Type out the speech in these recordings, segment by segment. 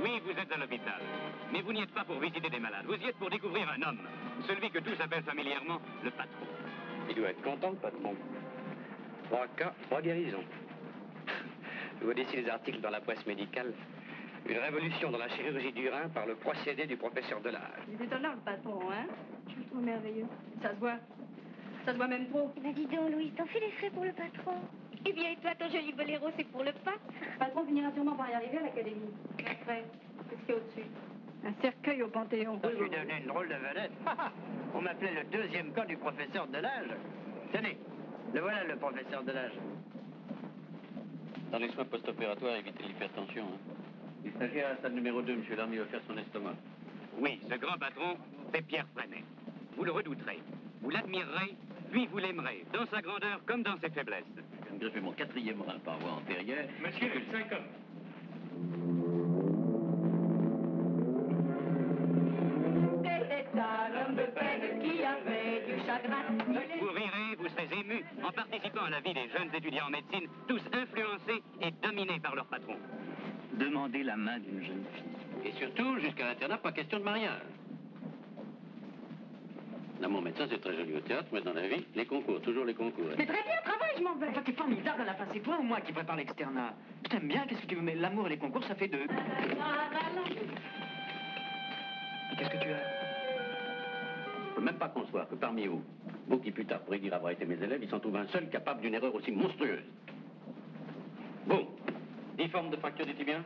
Oui, vous êtes à l'hôpital. Mais vous n'y êtes pas pour visiter des malades. Vous y êtes pour découvrir un homme. Celui que tous appellent familièrement le patron. Il doit être content, le patron. 3 cas, 3 guérisons. Je vois d'ici les articles dans la presse médicale. Une révolution dans la chirurgie du rein par le procédé du professeur Delage. Il est étonnant, le patron, hein? Je le trouve merveilleux. Ça se voit. Ça se voit même trop. Ben dis donc, Louise, t'en fais les frais pour le patron. Eh bien, et toi, ton joli boléro, c'est pour le pape. Le patron finira sûrement par y arriver à l'académie. Après, qu'est-ce qu'il y a au-dessus? Un cercueil au Panthéon. Je suis devenu une drôle de vedette. On m'appelait le deuxième cas du professeur Delage. Tenez, le voilà, le professeur Delage. Dans les soins post-opératoires, évitez l'hypertension. Il s'agit à la salle numéro 2, M. Lamy va faire son estomac. Oui, ce grand patron, c'est Pierre Freinet. Vous le redouterez, vous l'admirerez, puis vous l'aimerez, dans sa grandeur comme dans ses faiblesses. Je viens de greffer mon 4e rein par voie antérieure. Monsieur le 5 hommes. C'était un homme de peine qui avait du chagrin. Vous rirez, vous serez ému en participant à la vie des jeunes étudiants en médecine, tous influencés et dominés par leur patron. Demandez la main d'une jeune fille. Et surtout, jusqu'à l'internat, pas question de mariage. Là, mon médecin, c'est très joli au théâtre, mais dans la vie, les concours, toujours les concours. C'est très bien, travaille, je m'en vais. Enfin, t'es formidable à la fin, c'est toi ou moi qui prépare l'externat. Je t'aime bien, qu'est-ce que tu veux, mais l'amour et les concours, ça fait 2. Qu'est-ce que tu as? Je peux même pas concevoir que parmi vous, vous qui plus tard pourrez dire avoir été mes élèves, il s'en trouve un seul capable d'une erreur aussi monstrueuse. Vous, 10 formes de fracture du tibia?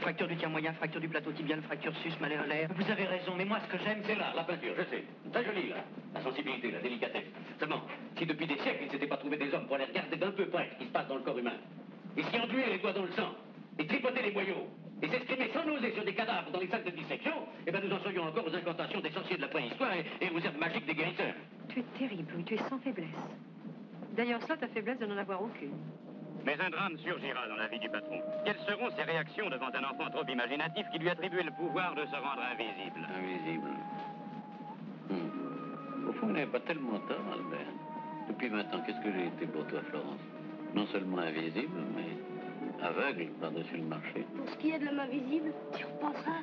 Fracture du tiers moyen, fracture du plateau tibial, fracture sus maléolaire. Vous avez raison, mais moi, ce que j'aime, C'est là, la peinture, je sais. Très jolie, là. La sensibilité, la délicatesse. Seulement, si depuis des siècles, il ne s'était pas trouvé des hommes pour aller regarder d'un peu près ce qui se passe dans le corps humain, et s'y enduire les doigts dans le sang, et tripoter les boyaux, et s'exprimer sans nausée sur des cadavres dans les salles de dissection, eh bien, nous en serions encore aux incantations des sorciers de la préhistoire et aux herbes magiques des guérisseurs. Tu es terrible, Louis, tu es sans faiblesse. D'ailleurs, ça, ta faiblesse de n'en avoir aucune. Mais un drame surgira dans la vie du patron. Quelles seront ses réactions devant un enfant trop imaginatif qui lui attribuait le pouvoir de se rendre invisible? Invisible. Au fond, il n'avait pas tellement tort, Albert. Depuis 20 ans, qu'est-ce que j'ai été pour toi, Florence? Non seulement invisible, mais aveugle par-dessus le marché. Pour ce qui est de l'homme invisible, tu repenseras.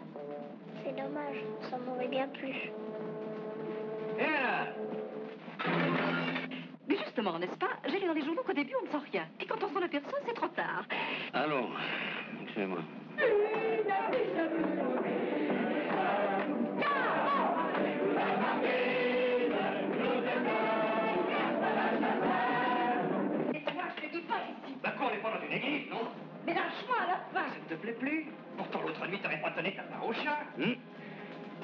C'est dommage, ça m'aurait bien plu. Et là? Mais justement, n'est-ce pas? J'ai lu dans les journaux qu'au début, on ne sent rien. Puis quand on s'en aperçoit, c'est trop tard. Allons, excusez-moi. Et toi, je te dis pas ici. Bah quoi, on n'est pas dans une église, non? Mais lâche-moi à la fin. Ça ne te plaît plus? Pourtant, l'autre nuit, t'aurais pas donné ta part au chat.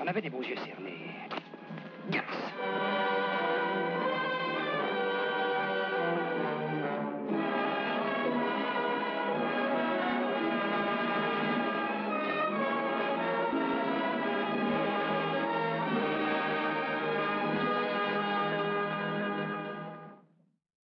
On avait des beaux yeux cernés. Garce!